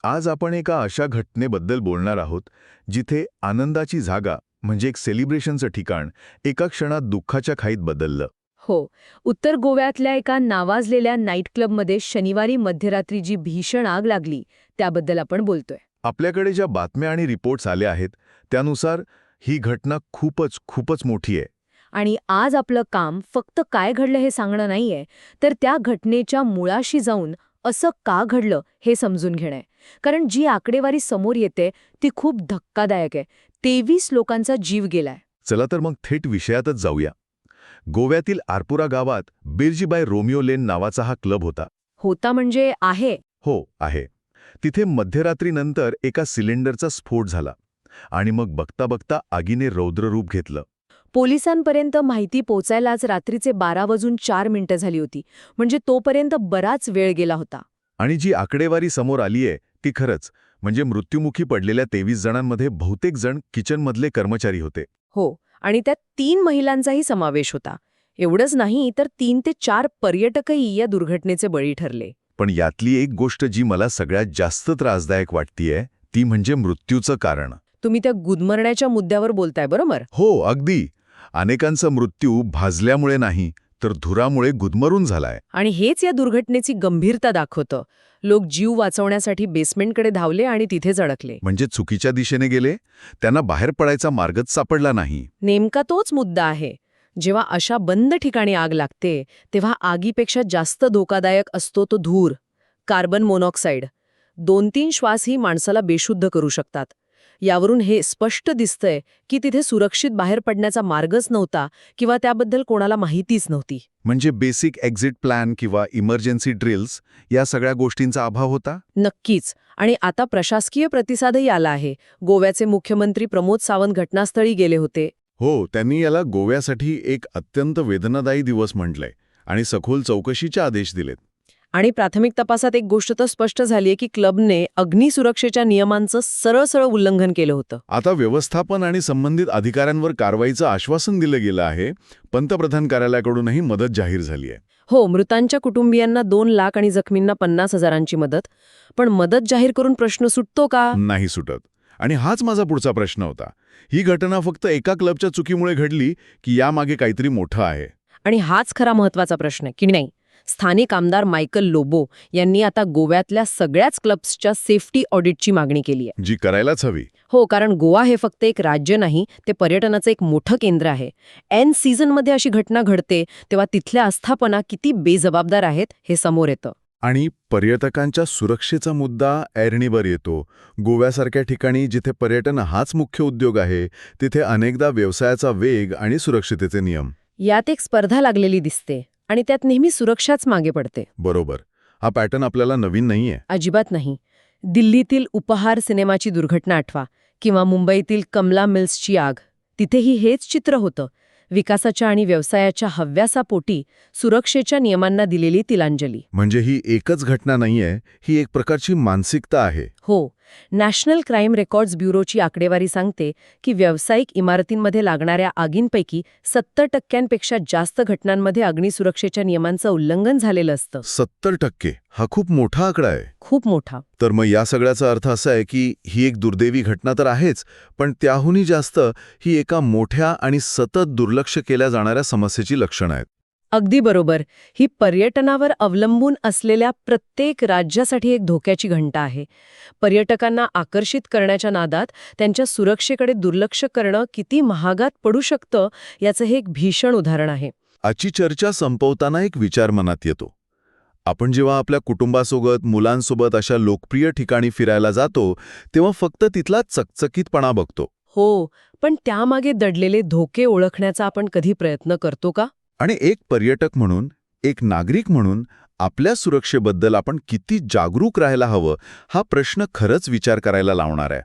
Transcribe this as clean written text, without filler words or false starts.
आज आपण एका अशा घटनेबद्दल बोलणार आहोत जिथे आनंदाची जागा म्हणजे एक सेलिब्रेशनचं ठिकाण एका क्षणात दुःखाच्या खाईत बदललं. हो. उत्तर गोव्यातल्या एका नावाजलेल्या नाईट क्लबमध्ये शनिवारी मध्यरात्री जी भीषण आग लागली त्याबद्दल आपण बोलतोय. आपल्याकडे ज्या बातम्या आणि रिपोर्ट्स आले आहेत त्यानुसार ही घटना खूपच मोठी आहे. आणि आज आपलं काम फक्त काय घडलं हे सांगणं नाहीये, तर त्या घटनेच्या मुळाशी जाऊन असं का घडलं हे समजून घेणं. कारण जी आकडेवारी समोर येते ती खूप धक्कादायक आहे. 23 लोकांचा जीव गेलाय. चला तर मग थेट विषयातच जाऊया. गोव्यातील आरपुरा गावात बिर्जीबाई रोमिओ लेन नावाचा हा क्लब होता. होता म्हणजे आहे. हो, आहे. तिथे मध्यरात्रीनंतर एका सिलेंडरचा स्फोट झाला आणि मग बघता बघता आगीने रौद्ररूप घेतलं. पोलिसांपर्यंत माहिती पोचायलाच रात्रीचे 12:04 झाली होती. म्हणजे तोपर्यंत बराच वेळ गेला होता. आणि जी आकडेवारी समोर आलीये ती खरंच म्हणजे मृत्युमुखी पडलेल्या 23 जणांमध्ये बहुतेक जण किचनमधले कर्मचारी होते. हो. आणि त्यात 3 महिलांचाही समावेश होता. एवढंच नाही तर 3 ते 4 पर्यटकही या दुर्घटनेचे बळी ठरले. पण यातली एक गोष्ट जी मला सगळ्यात जास्त त्रासदायक वाटतीये ती म्हणजे मृत्यूचं कारण. तुम्ही त्या गुदमरण्याच्या मुद्द्यावर बोलताय, बरोबर? हो, अगदी. अनेकांचा मृत्यू भाजल्यामुळे नाही तर धुरामुळे गुदमरून झालाय. आणि हेच या दुर्घटनेची गंभीरता दाखवतं. लोक जीव वाचवण्यासाठी बेसमेंटकडे धावले आणि तिथेच अडकले. म्हणजे चुकीच्या दिशेने गेले, त्यांना बाहेर पडायचा मार्गच सापडला नाही. नेमका तोच मुद्दा आहे. जेव्हा अशा बंद ठिकाणी आग लागते तेव्हा आगीपेक्षा जास्त धोकादायक असतो तो धूर, कार्बन मोनॉक्साईड. 2-3 श्वासही माणसाला बेशुद्ध करू शकतात. यावरून हे स्पष्ट दिसतंय की तिथे सुरक्षित बाहेर पडण्याचा मार्गच नव्हता किंवा त्याबद्दल कोणाला माहितीच नव्हती. म्हणजे बेसिक एक्झिट प्लॅन किंवा इमर्जन्सी ड्रिल्स या सगळ्या गोष्टींचा अभाव होता. नक्कीच. आणि आता प्रशासकीय प्रतिसादही आला आहे. गोव्याचे मुख्यमंत्री प्रमोद सावंत घटनास्थळी गेले होते. हो, त्यांनी याला गोव्यासाठी एक अत्यंत वेदनादायी दिवस म्हटलंय आणि सखोल चौकशीचे आदेश दिलेत. आणि प्राथमिक तपासात एक गोष्ट तर स्पष्ट झालीय की क्लबने अग्निसुरक्षेच्या नियमांचं सरळ उल्लंघन केलं होतं. आता व्यवस्थापन आणि संबंधित अधिकाऱ्यांवर कारवाईचं आश्वासन दिलं गेलं आहे. पंतप्रधान कार्यालयाकडूनही मदत जाहीर झाली आहे. हो, मृतांच्या कुटुंबियांना 2 लाख आणि जखमींना 50,000ची मदत. पण मदत जाहीर करून प्रश्न सुटतो का? नाही सुटत. आणि हाच माझा पुढचा प्रश्न होता. ही घटना फक्त एका क्लबच्या चुकीमुळे घडली की यामागे काहीतरी मोठं आहे? आणि हाच खरा महत्वाचा प्रश्न आहे की नाही. स्थानिक आमदार मायकल लोबो यांनी आता गोव्यातल्या सगळ्याच क्लब्सच्या सेफ्टी ऑडिटची मागणी केली आहे. जी करायलाच हवी. हो, कारण गोवा हे फक्त एक राज्य नाही, ते पर्यटनाचं एक मोठं केंद्र आहे. एन सीझनमध्ये अशी घटना घडते तेव्हा तिथल्या आस्थापना किती बेजबाबदार आहेत हे समोर येतं. आणि पर्यटकांच्या सुरक्षेचा मुद्दा ऐरणीवर येतो. गोव्यासारख्या ठिकाणी जिथे पर्यटन हाच मुख्य उद्योग आहे तिथे अनेकदा व्यवसायाचा वेग आणि सुरक्षितेचे नियम यात एक स्पर्धा लागलेली दिसते आणि त्यात नेहमी सुरक्षाच मागे पडते. बरोबर. हा पॅटर्न आपल्याला नवीन नाहीये. अजिबात नाही. दिल्लीतील उपहार सिनेमाची दुर्घटना आठवा किंवा मुंबईतील कमला मिल्सची आग. तिथेही हेच चित्र होतं. विकासाच्या आणि व्यवसायाच्या हव्यासापोटी सुरक्षेच्या नियमांना दिलेली तिलांजली. म्हणजे ही एकच घटना नाहीये, ही एक प्रकारची मानसिकता आहे. हो. नॅशनल क्राईम रेकॉर्ड्स ब्युरोची आकडेवारी सांगते की व्यावसायिक इमारतींमध्ये लागणाऱ्या आगींपैकी 70% जास्त घटनांमध्ये अग्निसुरक्षेच्या नियमांचं उल्लंघन झालेलं असतं. 70%? हा खूप मोठा आकडा आहे. खूप मोठा. तर मग या सगळ्याचा अर्थ असा आहे की ही एक दुर्दैवी घटना तर आहेच, पण त्याहूनही जास्त ही एका मोठ्या आणि सतत दुर्लक्ष केल्या जाणाऱ्या समस्येची लक्षणं आहेत. अगदी बरोबर. ही पर्यटनावर अवलंबून असलेल्या प्रत्येक राज्यासाठी एक धोक्याची घंटा आहे. पर्यटकांना आकर्षित करण्याच्या नादात त्यांच्या सुरक्षेकडे दुर्लक्ष करणं किती महागात पडू शकतं याचं हे एक भीषण उदाहरण आहे. आजची चर्चा संपवताना एक विचार मनात येतो. आपण जेव्हा आपल्या कुटुंबासोबत, मुलांसोबत अशा लोकप्रिय ठिकाणी फिरायला जातो तेव्हा फक्त तिथला चकचकीतपणा बघतो. हो, पण त्यामागे दडलेले धोके ओळखण्याचा आपण कधी प्रयत्न करतो का? आणि एक पर्यटक म्हणून, एक नागरिक म्हणून आपल्या सुरक्षेबद्दल आपण किती जागरूक राहायला हवं हा प्रश्न खरंच विचार करायला लावणार आहे.